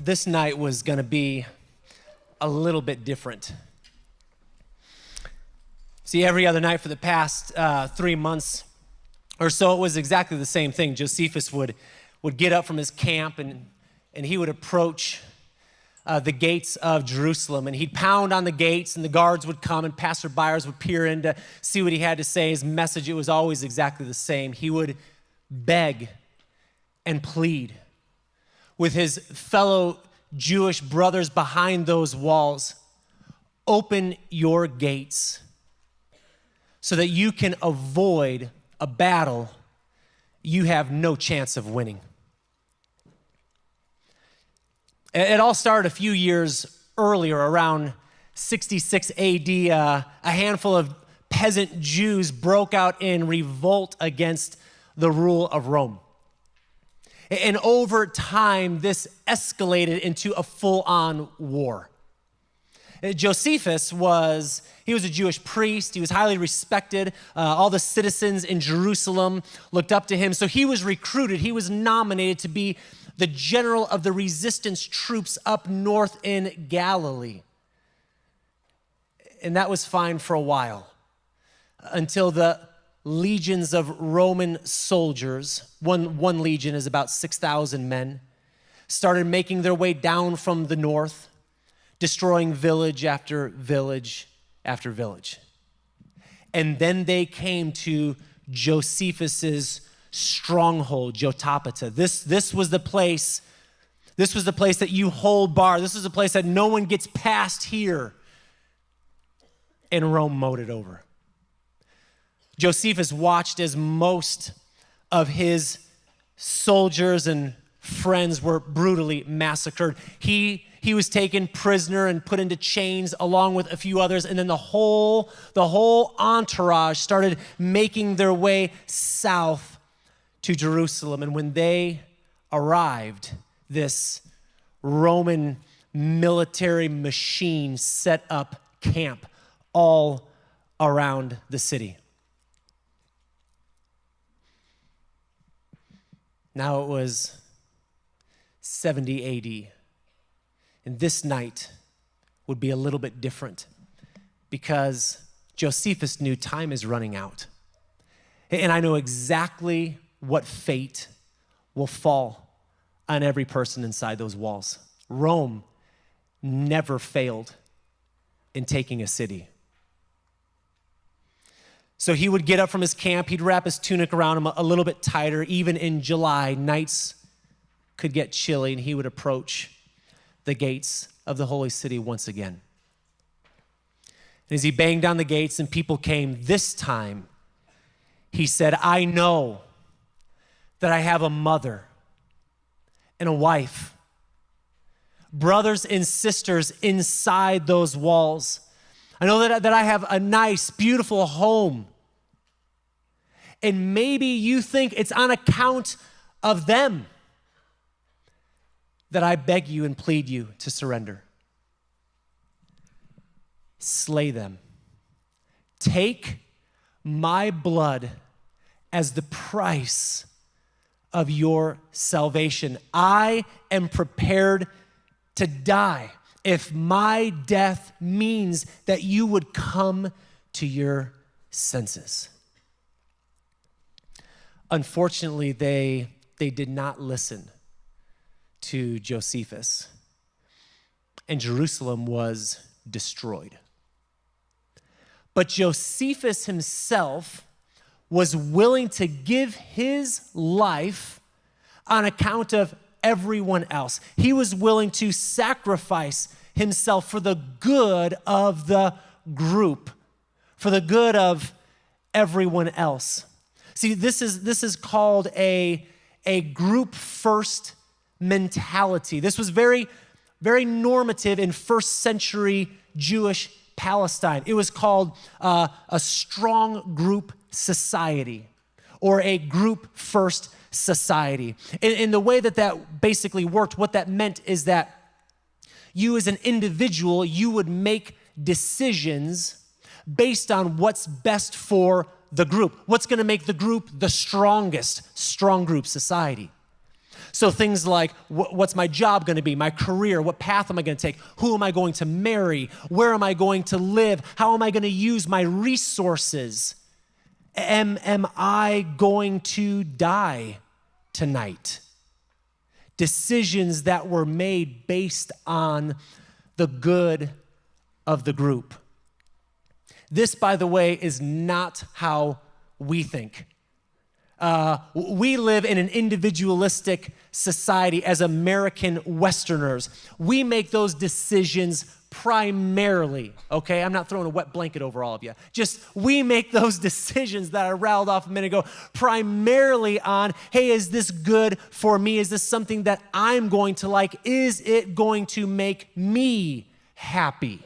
this night was going to be a little bit different. See, every other night for the past 3 months or so, it was exactly the same thing. Josephus would get up from his camp and he would approach the gates of Jerusalem, and he'd pound on the gates, and the guards would come, and passerbyers would peer in to see what he had to say. His message, it was always exactly the same. He would beg and plead with his fellow Jewish brothers behind those walls. Open your gates so that you can avoid a battle you have no chance of winning. It all started a few years earlier, around 66 AD. A handful of peasant Jews broke out in revolt against the rule of Rome. And over time, this escalated into a full-on war. Josephus was a Jewish priest. He was highly respected. All the citizens in Jerusalem looked up to him. So he was recruited. He was nominated to be the general of the resistance troops up north in Galilee. And that was fine for a while, until the legions of Roman soldiers, one legion is about 6,000 men, started making their way down from the north, destroying village after village after village. And then they came to Josephus's stronghold, Jotapata. This was the place that you hold bar. This was the place that no one gets past here. And Rome mowed it over. Josephus watched as most of his soldiers and friends were brutally massacred. He was taken prisoner and put into chains along with a few others, and then the whole entourage started making their way south to Jerusalem. And when they arrived, this Roman military machine set up camp all around the city. Now it was 70 AD, and this night would be a little bit different because Josephus knew time is running out. And I know exactly what fate will fall on every person inside those walls. Rome never failed in taking a city. So he would get up from his camp, he'd wrap his tunic around him a little bit tighter. Even in July, nights could get chilly, and he would approach the gates of the holy city once again. And as he banged on the gates and people came, this time he said, I know that I have a mother and a wife, brothers and sisters inside those walls. I know that I have a nice, beautiful home. And maybe you think it's on account of them that I beg you and plead you to surrender. Slay them. Take my blood as the price of your salvation. I am prepared to die if my death means that you would come to your senses. Unfortunately, they did not listen to Josephus, and Jerusalem was destroyed. But Josephus himself was willing to give his life on account of everyone else. He was willing to sacrifice himself for the good of the group, for the good of everyone else. See, this is called a group first mentality. This was very, very normative in first century Jewish Palestine. It was called a strong group society, or a group first society. In the way that basically worked, what that meant is that you as an individual, you would make decisions based on what's best for the group. What's going to make the group the strongest, strong group society. So things like, what's my job going to be, my career, what path am I going to take, who am I going to marry, where am I going to live, how am I going to use my resources, am I going to die tonight? Decisions that were made based on the good of the group. This, by the way, is not how we think. We live in an individualistic society as American Westerners. We make those decisions primarily, okay? I'm not throwing a wet blanket over all of you. Just we make those decisions that I rattled off a minute ago primarily on, hey, is this good for me? Is this something that I'm going to like? Is it going to make me happy?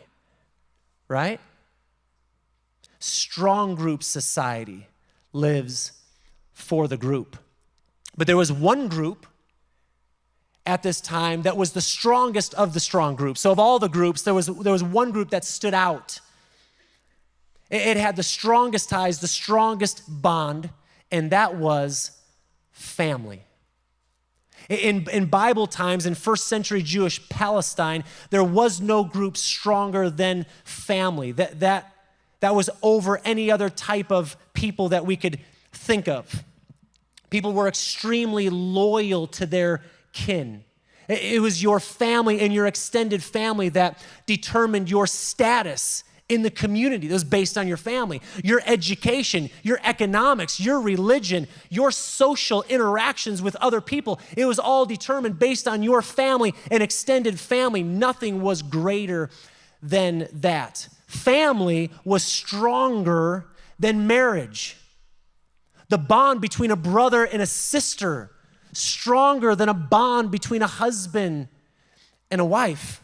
Right? Strong group society lives for the group. But there was one group at this time that was the strongest of the strong groups. So of all the groups, there was one group that stood out. It had the strongest ties, the strongest bond, and that was family. In Bible times, in first century Jewish Palestine, there was no group stronger than family. That was over any other type of people that we could think of. People were extremely loyal to their kin. It was your family and your extended family that determined your status in the community. It was based on your family, your education, your economics, your religion, your social interactions with other people. It was all determined based on your family and extended family. Nothing was greater than that. Family was stronger than marriage. The bond between a brother and a sister, stronger than a bond between a husband and a wife.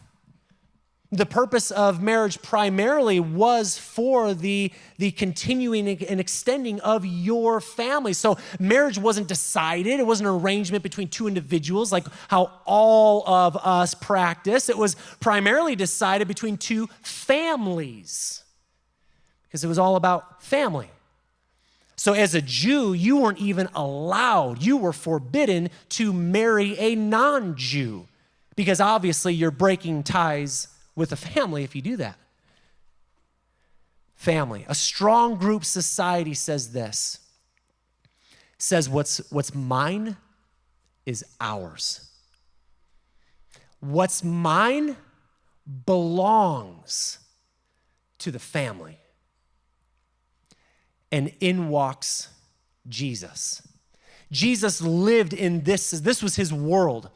The purpose of marriage primarily was for the continuing and extending of your family. So marriage wasn't decided. It wasn't an arrangement between two individuals like how all of us practice. It was primarily decided between two families because it was all about family. So as a Jew, you weren't even allowed, you were forbidden to marry a non-Jew because obviously you're breaking ties with a family if you do that. Family. A strong group society says this. Says what's mine is ours. What's mine belongs to the family. And in walks Jesus. Jesus lived in this was his world.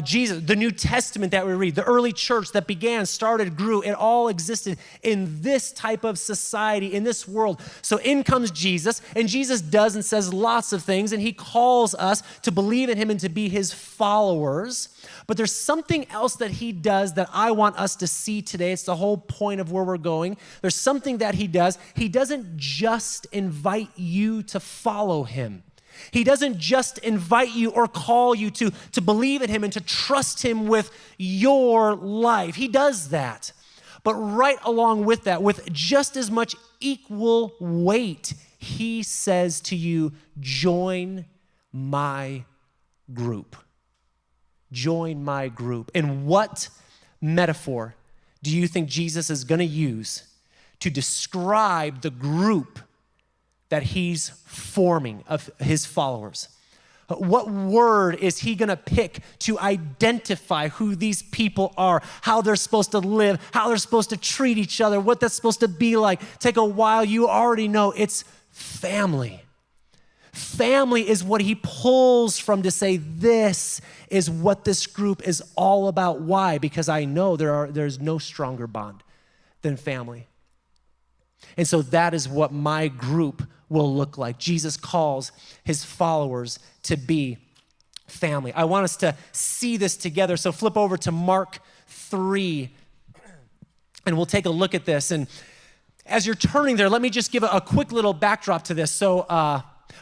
Jesus, the New Testament that we read, the early church that began, started, grew, it all existed in this type of society, in this world. So in comes Jesus, and Jesus does and says lots of things, and he calls us to believe in him and to be his followers. But there's something else that he does that I want us to see today. It's the whole point of where we're going. There's something that he does. He doesn't just invite you to follow him. He doesn't just invite you or call you to believe in him and to trust him with your life. He does that. But right along with that, with just as much equal weight, he says to you, join my group. Join my group. And what metaphor do you think Jesus is going to use to describe the group that he's forming of his followers? What word is he going to pick to identify who these people are, how they're supposed to live, how they're supposed to treat each other, what that's supposed to be like? Take a while, you already know it's family. Family is what he pulls from to say this is what this group is all about. Why? Because I know there's no stronger bond than family. And so that is what my group will look like. Jesus calls his followers to be family. I want us to see this together. So flip over to Mark 3, and we'll take a look at this. And as you're turning there, let me just give a quick little backdrop to this. So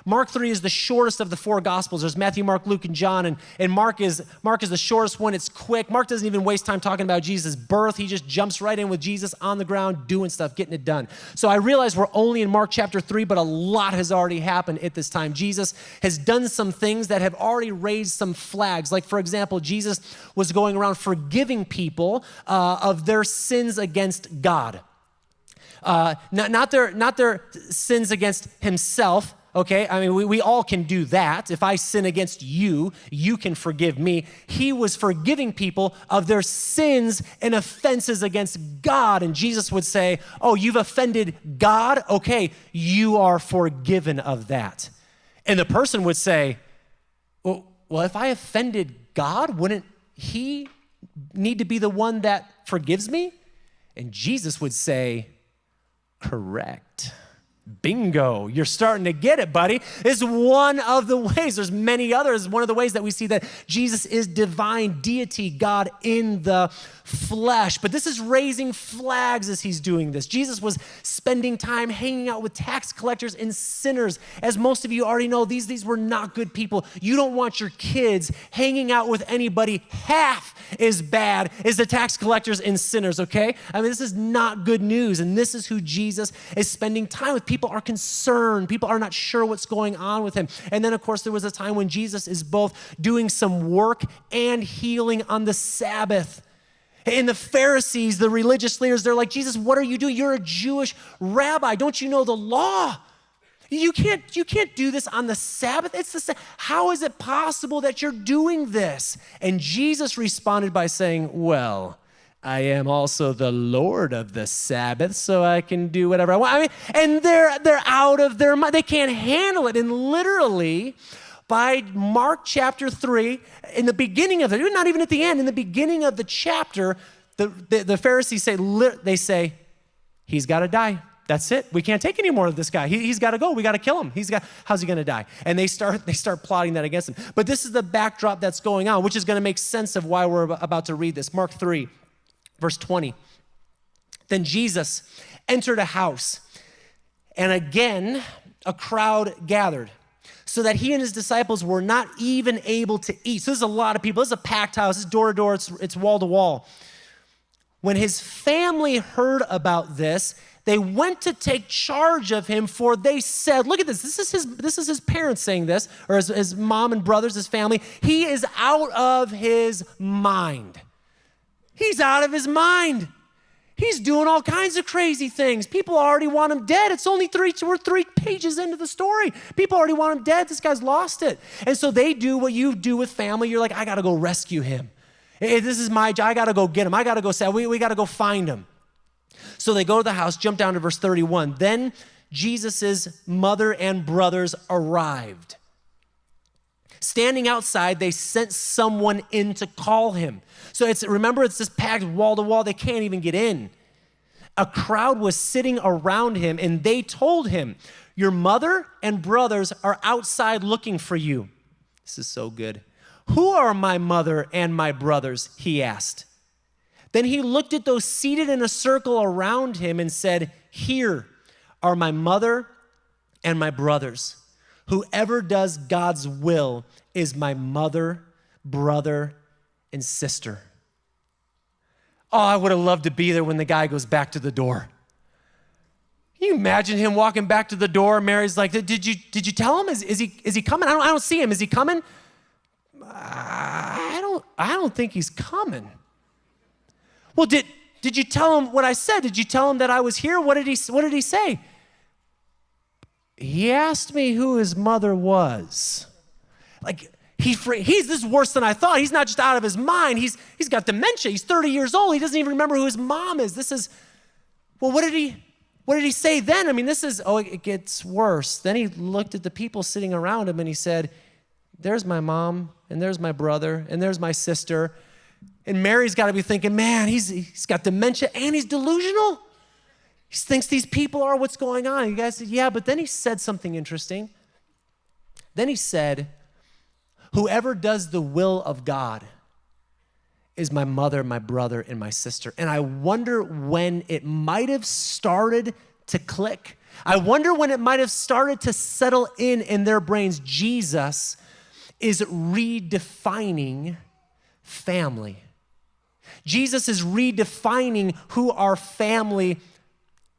Mark 3 is the shortest of the four Gospels. There's Matthew, Mark, Luke, and John, and Mark is the shortest one. It's quick. Mark doesn't even waste time talking about Jesus' birth. He just jumps right in with Jesus on the ground, doing stuff, getting it done. So I realize we're only in Mark chapter 3, but a lot has already happened at this time. Jesus has done some things that have already raised some flags. Like, for example, Jesus was going around forgiving people of their sins against God. Not their sins against himself, okay? I mean, we all can do that. If I sin against you, you can forgive me. He was forgiving people of their sins and offenses against God. And Jesus would say, oh, you've offended God? Okay, you are forgiven of that. And the person would say, well, if I offended God, wouldn't he need to be the one that forgives me? And Jesus would say, correct. Bingo. You're starting to get it, buddy. It's one of the ways. There's many others. One of the ways that we see that Jesus is divine deity, God in the flesh. But this is raising flags as he's doing this. Jesus was spending time hanging out with tax collectors and sinners. As most of you already know, these were not good people. You don't want your kids hanging out with anybody half as bad as the tax collectors and sinners, okay? I mean, this is not good news. And this is who Jesus is spending time with. People are concerned. People are not sure what's going on with him. And then, of course, there was a time when Jesus is both doing some work and healing on the Sabbath. And the Pharisees, the religious leaders, they're like, Jesus, what are you doing? You're a Jewish rabbi. Don't you know the law? You can't do this on the Sabbath. It's the Sabbath. How is it possible that you're doing this? And Jesus responded by saying, well, I am also the Lord of the Sabbath, so I can do whatever I want. I mean, and they're out of their mind. They can't handle it. And literally, by Mark chapter 3, in the beginning of it, not even at the end, in the beginning of the chapter, the Pharisees say, he's got to die. That's it. We can't take any more of this guy. He's got to go. We got to kill him. How's he going to die? And they start plotting that against him. But this is the backdrop that's going on, which is going to make sense of why we're about to read this. Mark 3. Verse 20, then Jesus entered a house, and again a crowd gathered, so that he and his disciples were not even able to eat. So this is a lot of people. This is a packed house. This is door to door. It's wall to wall. When his family heard about this, they went to take charge of him, for they said, look at this. This is his parents saying this, or his mom and brothers, his family. He is out of his mind. He's out of his mind. He's doing all kinds of crazy things. People already want him dead. We're 3 pages into the story. People already want him dead. This guy's lost it. And so they do what you do with family. You're like, I got to go rescue him. This is my job. I got to go get him. I got to go say, we got to go find him. So they go to the house, jump down to verse 31. Then Jesus' mother and brothers arrived. Standing outside, they sent someone in to call him. So remember, it's this packed wall to wall. They can't even get in. A crowd was sitting around him, and they told him, your mother and brothers are outside looking for you. This is so good. Who are my mother and my brothers? He asked. Then he looked at those seated in a circle around him and said, here are my mother and my brothers. Whoever does God's will is my mother, brother, and sister. Oh, I would have loved to be there when the guy goes back to the door. Can you imagine him walking back to the door? Mary's like, did you tell him? Is he coming? I don't see him. Is he coming? I don't think he's coming. Well, did you tell him what I said? Did you tell him that I was here? What did he say? He asked me who his mother was. Like, this is worse than I thought. He's not just out of his mind. He's got dementia. He's 30 years old. He doesn't even remember who his mom is. Well, what did he say then? I mean, it gets worse. Then he looked at the people sitting around him and he said, there's my mom, and there's my brother, and there's my sister. And Mary's got to be thinking, man, he's got dementia and he's delusional. He thinks these people are what's going on. You guys said, yeah, but then he said something interesting. Then he said, whoever does the will of God is my mother, my brother, and my sister. And I wonder when it might have started to click. I wonder when it might have started to settle in their brains. Jesus is redefining family. Jesus is redefining who our family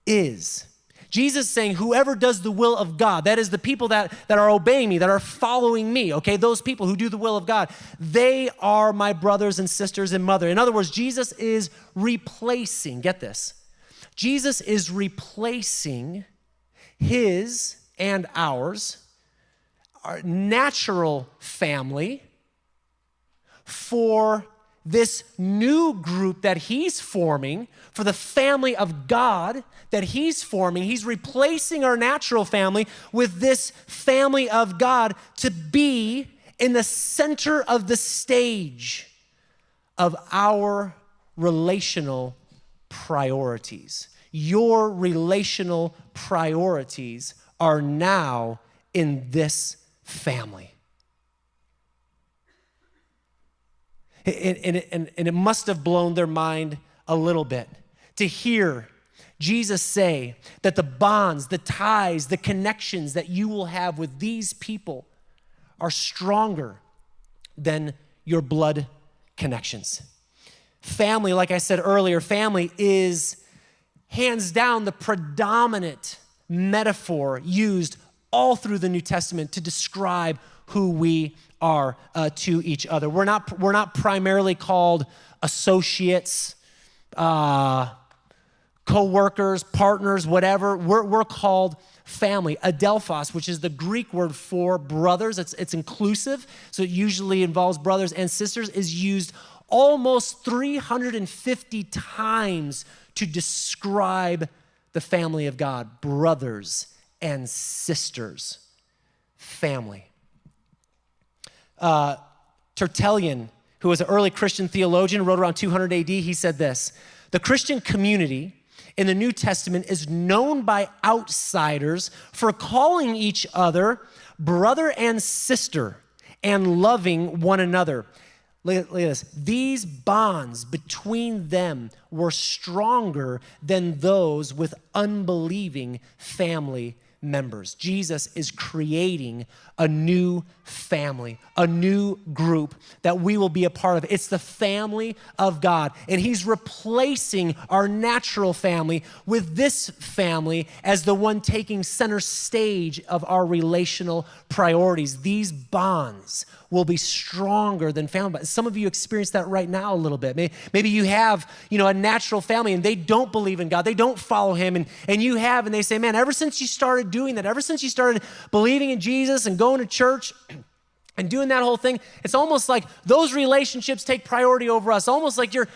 is. Jesus is saying, whoever does the will of God, that is the people that are obeying me, that are following me, okay? Those people who do the will of God, they are my brothers and sisters and mother. In other words, Jesus is replacing, get this, Jesus is replacing his and ours, our natural family, for this new group that he's forming, for the family of God that he's forming. He's replacing our natural family with this family of God to be in the center of the stage of our relational priorities. Your relational priorities are now in this family. And it must have blown their mind a little bit to hear Jesus say that the bonds, the ties, the connections that you will have with these people are stronger than your blood connections. Family, like I said earlier, family is hands down the predominant metaphor used all through the New Testament to describe who we are to each other. We're not primarily called associates, co-workers, partners, whatever. We're called family. Adelphos, which is the Greek word for brothers, it's inclusive, so it usually involves brothers and sisters, is used almost 350 times to describe the family of God. Brothers and sisters, family. Tertullian, who was an early Christian theologian, wrote around 200 AD, he said this: the Christian community in the New Testament is known by outsiders for calling each other brother and sister and loving one another. Look at this. These bonds between them were stronger than those with unbelieving family members. Jesus is creating a new family, a new group that we will be a part of. It's the family of God, and he's replacing our natural family with this family as the one taking center stage of our relational priorities. These bonds will be stronger than family. Some of you experience that right now a little bit. Maybe you have, a natural family and they don't believe in God. They don't follow him, and you have, and they say, man, ever since you started doing that, ever since you started believing in Jesus and going to church and doing that whole thing, it's almost like those relationships take priority over us. Almost like your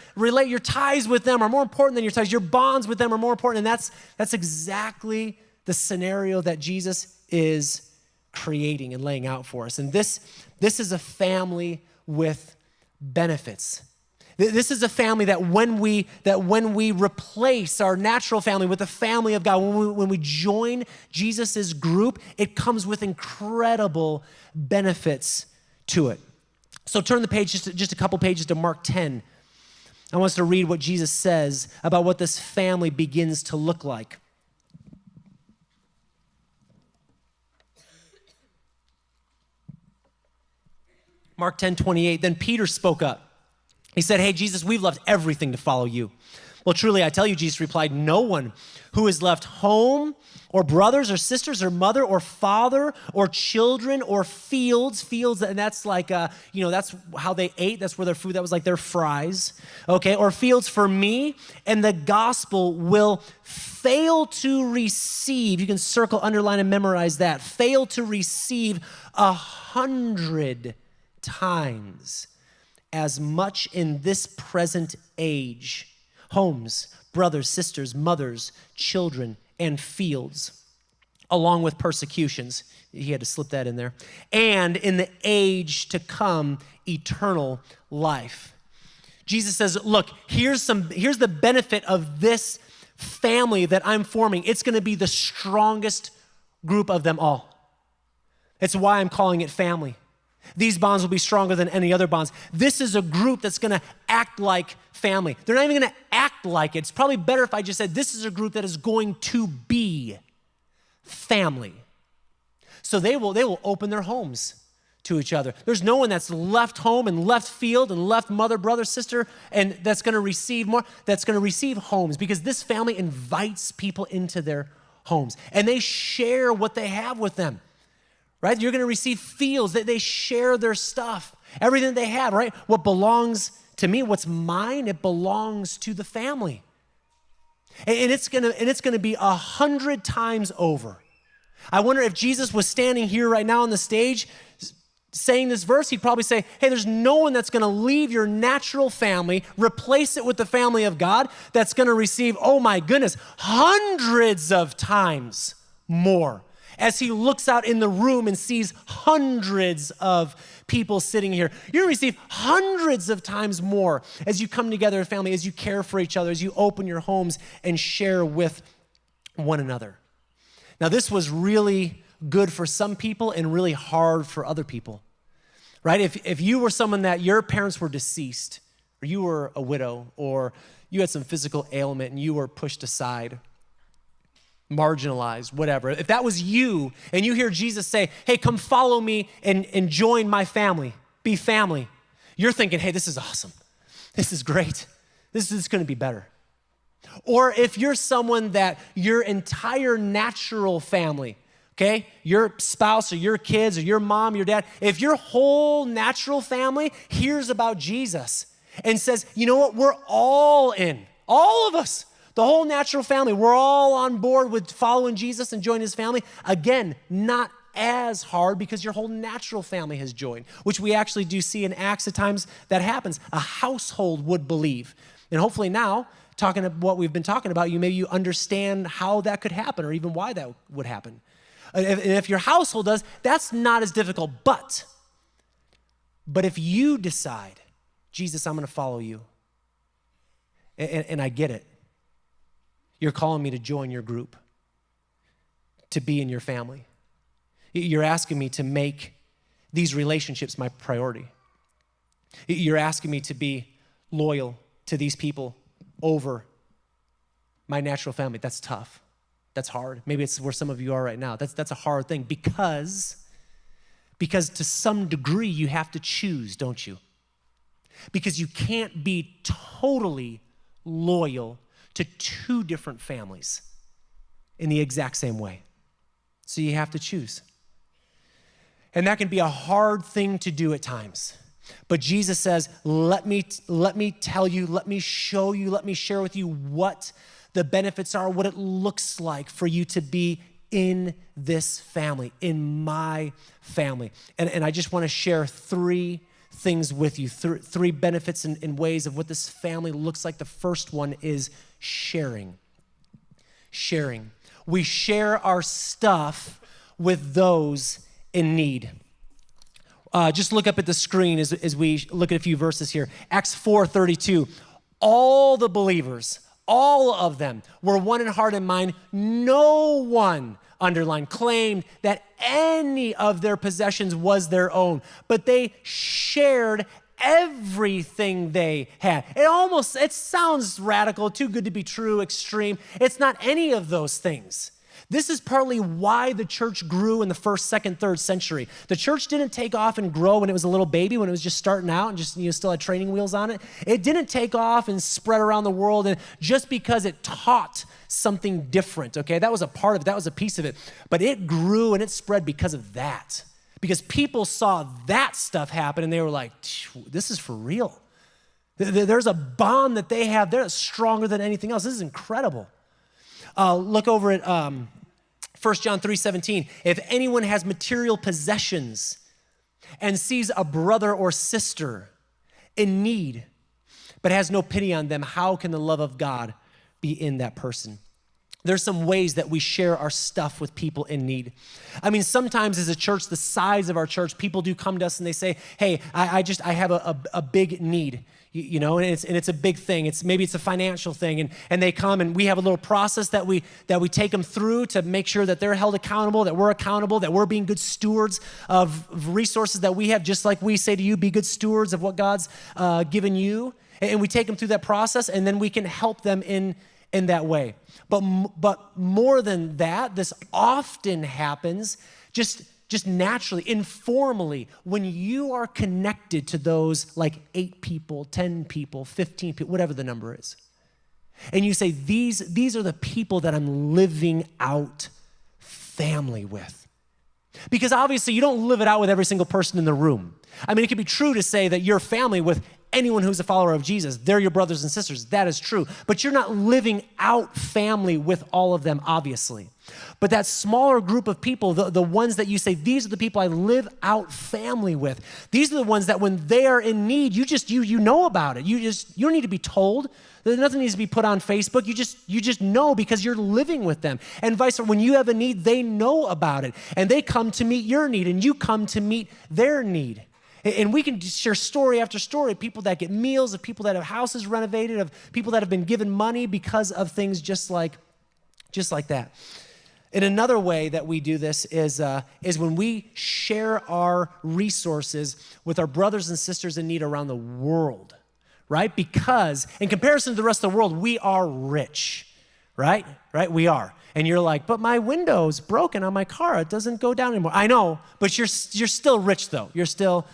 ties with them are more important than your ties. Your bonds with them are more important. And that's exactly the scenario that Jesus is creating and laying out for us. And this is a family with benefits. This is a family that when we replace our natural family with the family of God, when we join Jesus's group, it comes with incredible benefits to it. So turn the page, just a couple pages, to Mark 10. I want us to read what Jesus says about what this family begins to look like. Mark 10:28, then Peter spoke up. He said, hey, Jesus, we've left everything to follow you. Well, truly, I tell you, Jesus replied, no one who has left home or brothers or sisters or mother or father or children or fields, and that's like, that's how they ate. That's where their food, that was like their fries, okay? Or fields for me and the gospel will fail to receive. You can circle, underline, and memorize that. Fail to receive 100 times as much in this present age, homes, brothers, sisters, mothers, children, and fields, along with persecutions. He had to slip that in there. And in the age to come, eternal life. Jesus says, look, here's the benefit of this family that I'm forming. It's going to be the strongest group of them all. It's why I'm calling it family. These bonds will be stronger than any other bonds. This is a group that's going to act like family. They're not even going to act like it. It's probably better if I just said this is a group that is going to be family. So they will open their homes to each other. There's no one that's left home and left field and left mother, brother, sister, and that's going to receive more, that's going to receive homes, because this family invites people into their homes and they share what they have with them, right? You're going to receive fields that they share their stuff, everything they have, right? What belongs to me, what's mine, it belongs to the family. And it's going to be 100 times over. I wonder if Jesus was standing here right now on the stage saying this verse, he'd probably say, hey, there's no one that's going to leave your natural family, replace it with the family of God, that's going to receive, oh my goodness, hundreds of times more. As he looks out in the room and sees hundreds of people sitting here, you're going to receive hundreds of times more as you come together as a family, as you care for each other, as you open your homes and share with one another. Now, this was really good for some people and really hard for other people, right? If you were someone that your parents were deceased, or you were a widow, or you had some physical ailment and you were pushed aside, marginalized, whatever. If that was you and you hear Jesus say, hey, come follow me and join my family, be family, you're thinking, hey, this is awesome. This is great. This is going to be better. Or if you're someone that your entire natural family, okay, your spouse or your kids or your mom, your dad, if your whole natural family hears about Jesus and says, you know what, we're all in, all of us, the whole natural family, we're all on board with following Jesus and joining his family. Again, not as hard because your whole natural family has joined, which we actually do see in Acts at times that happens. A household would believe. And hopefully now, talking about what we've been talking about, you understand how that could happen or even why that would happen. If your household does, that's not as difficult. But if you decide, Jesus, I'm going to follow you, and I get it, you're calling me to join your group, to be in your family. You're asking me to make these relationships my priority. You're asking me to be loyal to these people over my natural family. That's tough. That's hard. Maybe it's where some of you are right now. That's a hard thing because to some degree you have to choose, don't you? Because you can't be totally loyal to two different families in the exact same way. So you have to choose. And that can be a hard thing to do at times. But Jesus says, let me tell you, let me show you, let me share with you what the benefits are, what it looks like for you to be in this family, in my family. And I just want to share three things with you, three benefits and ways of what this family looks like. The first one is sharing. Sharing. We share our stuff with those in need. Just look up at the screen as we look at a few verses here. Acts 4:32. All the believers, all of them were one in heart and mind. No one, underline, claimed that any of their possessions was their own, but they shared everything they had. It sounds radical, too good to be true, extreme. It's not any of those things. This is partly why the church grew in the first, second, third century. The church didn't take off and grow when it was a little baby, when it was just starting out and just still had training wheels on it. It didn't take off and spread around the world and just because it taught something different, okay? That was a part of it. That was a piece of it. But it grew and it spread because of that. Because people saw that stuff happen and they were like, this is for real. There's a bond that they have there that's stronger than anything else. This is incredible. Look over at 1 John 3:17. If anyone has material possessions and sees a brother or sister in need, but has no pity on them, how can the love of God be in that person? There's some ways that we share our stuff with people in need. I mean, sometimes as a church, the size of our church, people do come to us and they say, hey, I have a big need. And it's a big thing. Maybe it's a financial thing, and they come and we have a little process that we take them through to make sure that they're held accountable, that we're accountable, that we're being good stewards of resources that we have, just like we say to you, be good stewards of what God's given you. And we take them through that process, and then we can help them in in that way. But more than that, this often happens just naturally, informally, when you are connected to those like 8 people, 10 people, 15 people, whatever the number is. And you say, these are the people that I'm living out family with. Because obviously you don't live it out with every single person in the room. I mean, it can be true to say that you're family with anyone who's a follower of Jesus. They're your brothers and sisters. That is true. But you're not living out family with all of them, obviously. But that smaller group of people, the ones that you say, these are the people I live out family with. These are the ones that when they are in need, you know about it. You don't need to be told. Nothing needs to be put on Facebook. You just know because you're living with them. And vice versa, when you have a need, they know about it. And they come to meet your need, and you come to meet their need. And we can share story after story of people that get meals, of people that have houses renovated, of people that have been given money because of things just like that. And another way that we do this is when we share our resources with our brothers and sisters in need around the world, right? Because in comparison to the rest of the world, we are rich, right? Right? We are. And you're like, but my window's broken on my car. It doesn't go down anymore. I know, but you're still rich though. You're still,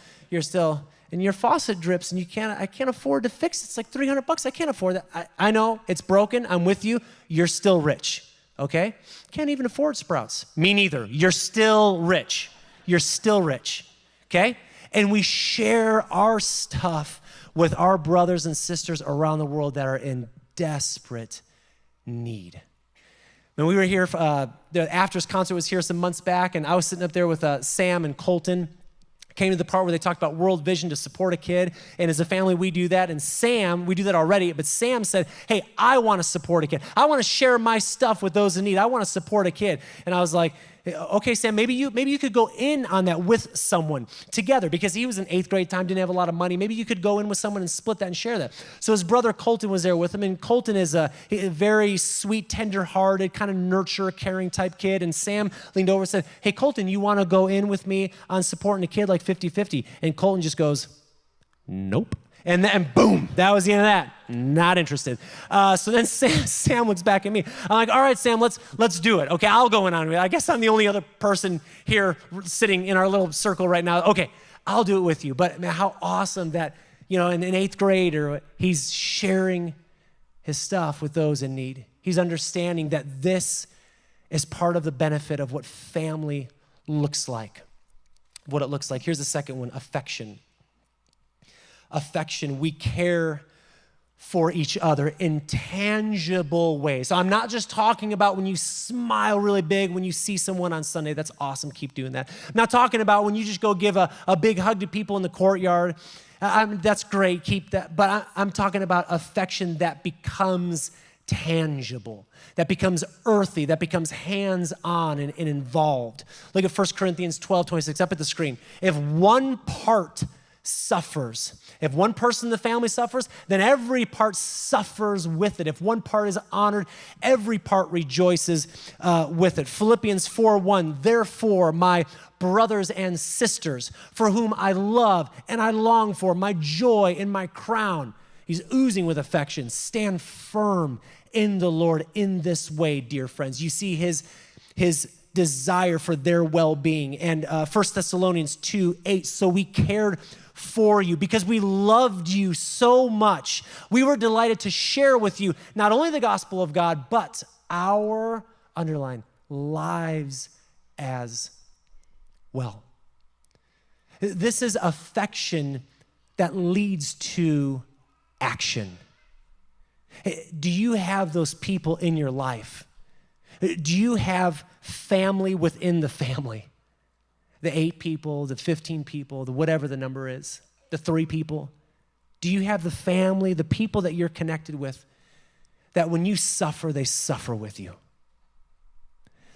and your faucet drips and I can't afford to fix it. It's like $300. I can't afford that. I know it's broken. I'm with you. You're still rich. Okay? Can't even afford Sprouts. Me neither. You're still rich. You're still rich. Okay? And we share our stuff with our brothers and sisters around the world that are in desperate need. When we were here, the Afters concert was here some months back, and I was sitting up there with Sam and Colton. Came to the part where they talked about World Vision to support a kid, and as a family we do that, and Sam, we do that already, but Sam said, hey, I want to support a kid. I want to share my stuff with those in need. I want to support a kid. And I was like, okay, Sam, maybe you could go in on that with someone together, because he was in 8th grade time, didn't have a lot of money. Maybe you could go in with someone and split that and share that. So his brother Colton was there with him, and Colton is a very sweet, tender-hearted, kind of nurture, caring type kid, and Sam leaned over and said, hey, Colton, you want to go in with me on supporting a kid like 50-50? And Colton just goes, nope. And then, boom, that was the end of that. Not interested. So then Sam looks back at me. I'm like, all right, Sam, let's do it. Okay, I'll go in on it. I guess I'm the only other person here sitting in our little circle right now. Okay, I'll do it with you. But man, how awesome that, in 8th grade, or he's sharing his stuff with those in need. He's understanding that this is part of the benefit of what family looks like, what it looks like. Here's the second one, affection. Affection, we care for each other in tangible ways. So I'm not just talking about when you smile really big when you see someone on Sunday. That's awesome. Keep doing that. I'm not talking about when you just go give a big hug to people in the courtyard. That's great. Keep that. But I'm talking about affection that becomes tangible, that becomes earthy, that becomes hands-on and involved. Look at 1 Corinthians 12:26 up at the screen. If one part suffers. If one person in the family suffers, then every part suffers with it. If one part is honored, every part rejoices with it. Philippians 4:1, therefore, my brothers and sisters, for whom I love and I long for, my joy and my crown. He's oozing with affection. Stand firm in the Lord in this way, dear friends. You see his desire for their well-being. And 1 Thessalonians 2:8, so we cared for you because we loved you so much. We were delighted to share with you not only the gospel of God, but our, underline, lives as well. This is affection that leads to action. Do you have those people in your life? Do you have family within the family? The 8 people, the 15 people, the whatever the number is, the 3 people. Do you have the family, the people that you're connected with, that when you suffer, they suffer with you?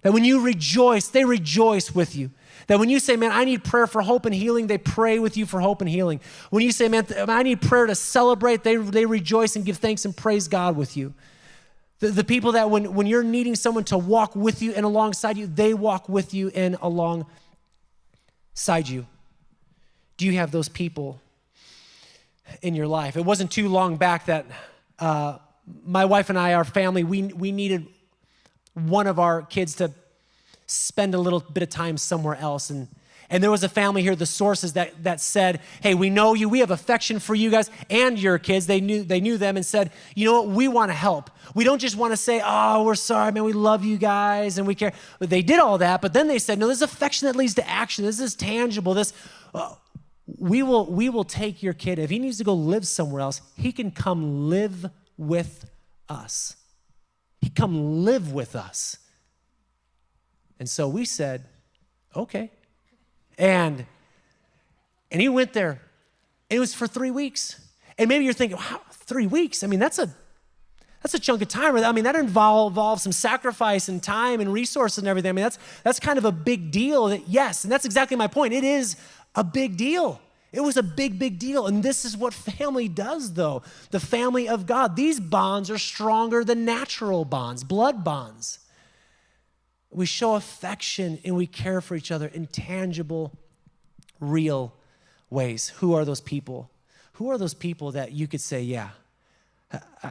That when you rejoice, they rejoice with you. That when you say, man, I need prayer for hope and healing, they pray with you for hope and healing. When you say, man, I need prayer to celebrate, they rejoice and give thanks and praise God with you. The people that when you're needing someone to walk with you and alongside you, they walk with you and alongside you. Do you have those people in your life? It wasn't too long back that my wife and I, our family, we needed one of our kids to spend a little bit of time somewhere else. And there was a family here, the Sources, that said, hey, we know you. We have affection for you guys and your kids. They knew them and said, you know what? We want to help. We don't just want to say, oh, we're sorry, man. We love you guys and we care. But they did all that. But then they said, no, this is affection that leads to action. This is tangible. We will take your kid. If he needs to go live somewhere else, he can come live with us. He come live with us. And so we said, okay. And he went there, and it was for 3 weeks. And maybe you're thinking, wow, 3 weeks? I mean, that's a chunk of time. I mean, that involves some sacrifice and time and resources and everything. I mean, that's kind of a big deal. Yes, and that's exactly my point. It is a big deal. It was a big, big deal. And this is what family does, though. The family of God. These bonds are stronger than natural bonds, blood bonds. We show affection and we care for each other in tangible, real ways. Who are those people? Who are those people that you could say, yeah,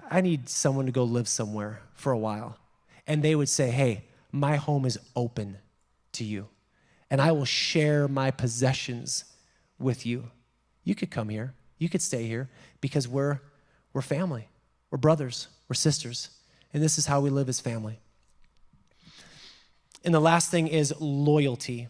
I need someone to go live somewhere for a while. And they would say, hey, my home is open to you. And I will share my possessions with you. You could come here. You could stay here because we're family. We're brothers. We're sisters. And this is how we live as family. And the last thing is loyalty.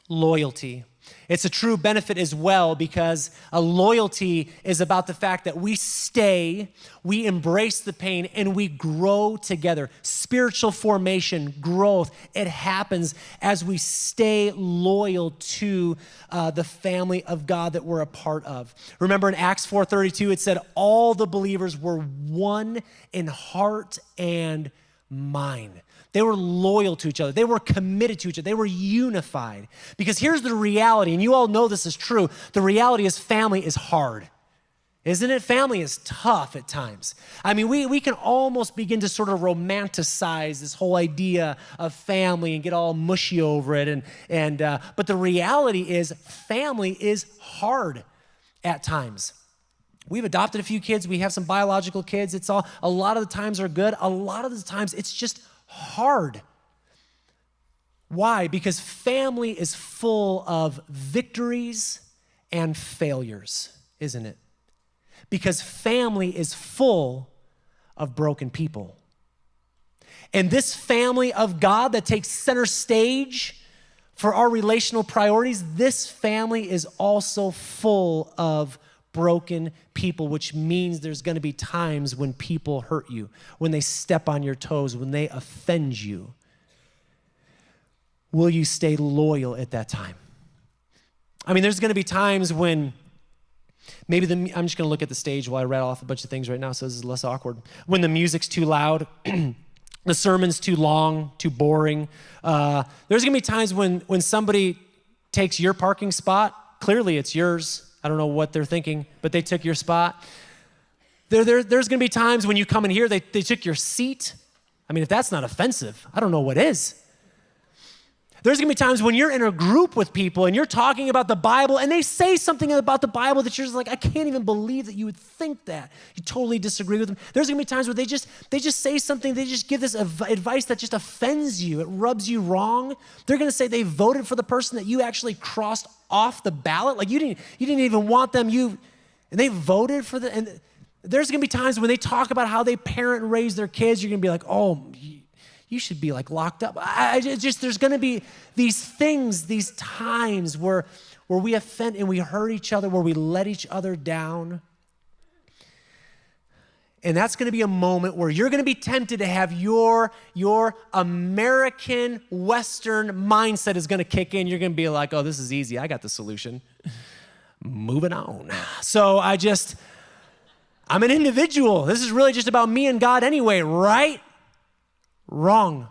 Loyalty. It's a true benefit as well because a loyalty is about the fact that we stay, we embrace the pain, and we grow together. Spiritual formation, growth, it happens as we stay loyal to the family of God that we're a part of. Remember in Acts 4:32, it said all the believers were one in heart and mind. They were loyal to each other. They were committed to each other. They were unified. Because here's the reality, and you all know this is true. The reality is family is hard. Isn't it? Family is tough at times. I mean, we can almost begin to sort of romanticize this whole idea of family and get all mushy over it. But the reality is family is hard at times. We've adopted a few kids. We have some biological kids. A lot of the times are good. A lot of the times it's just hard. Why? Because family is full of victories and failures, isn't it? Because family is full of broken people. And this family of God that takes center stage for our relational priorities, this family is also full of broken people, which means there's going to be times when people hurt you, when they step on your toes, when they offend you. Will you stay loyal at that time? I mean, there's going to be times when maybe I'm just going to look at the stage while I rattle off a bunch of things right now so this is less awkward. When the music's too loud, the sermon's too long, too boring. There's going to be times when somebody takes your parking spot. Clearly, it's yours. I don't know what they're thinking, but they took your spot. There's going to be times when you come in here, they took your seat. I mean, if that's not offensive, I don't know what is. There's going to be times when you're in a group with people and you're talking about the Bible and they say something about the Bible that you're just like, I can't even believe that you would think that. You totally disagree with them. There's going to be times where they just say something, they just give this advice that just offends you. It rubs you wrong. They're going to say they voted for the person that you actually crossed off the ballot. Like you didn't even want them. And they voted for and there's going to be times when they talk about how they parent and raise their kids. You're going to be like, oh, you should be like locked up. There's going to be these things, these times where we offend and we hurt each other, where we let each other down. And that's going to be a moment where you're going to be tempted to have your American Western mindset is going to kick in. You're going to be like, oh, this is easy. I got the solution. Moving on. So I'm an individual. This is really just about me and God anyway, right? Wrong.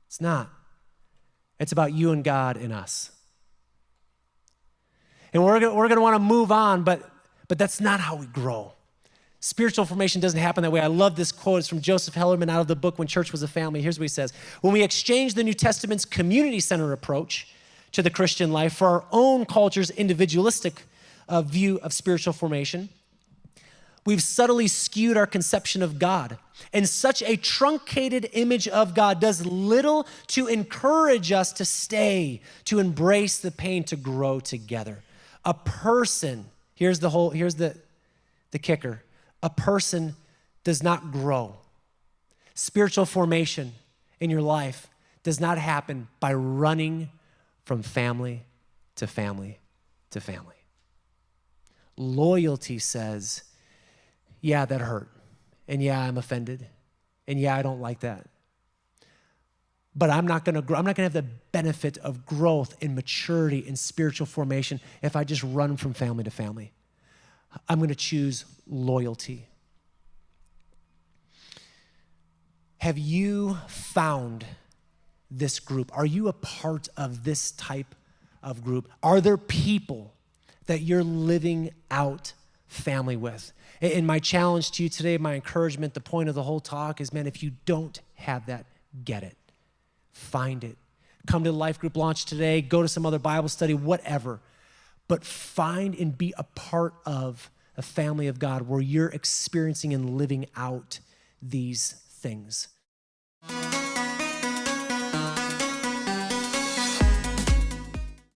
It's not. It's about you and God and us. And we're going to want to move on, but that's not how we grow. Spiritual formation doesn't happen that way. I love this quote. It's from Joseph Hellerman out of the book When Church Was a Family. Here's what he says. When we exchange the New Testament's community-centered approach to the Christian life for our own culture's individualistic view of spiritual formation, We've subtly skewed our conception of God. And such a truncated image of God does little to encourage us to stay, to embrace the pain, to grow together. A person, here's the kicker. A person does not grow. Spiritual formation in your life does not happen by running from family to family to family. Loyalty says, yeah, that hurt. And yeah, I'm offended. And yeah, I don't like that. But I'm not going to grow. I'm not going to have the benefit of growth and maturity and spiritual formation if I just run from family to family. I'm going to choose loyalty. Have you found this group? Are you a part of this type of group? Are there people that you're living out family with? And my challenge to you today, my encouragement, the point of the whole talk is, man, if you don't have that, get it. Find it. Come to the life group launch today, go to some other Bible study, whatever. But find and be a part of a family of God where you're experiencing and living out these things.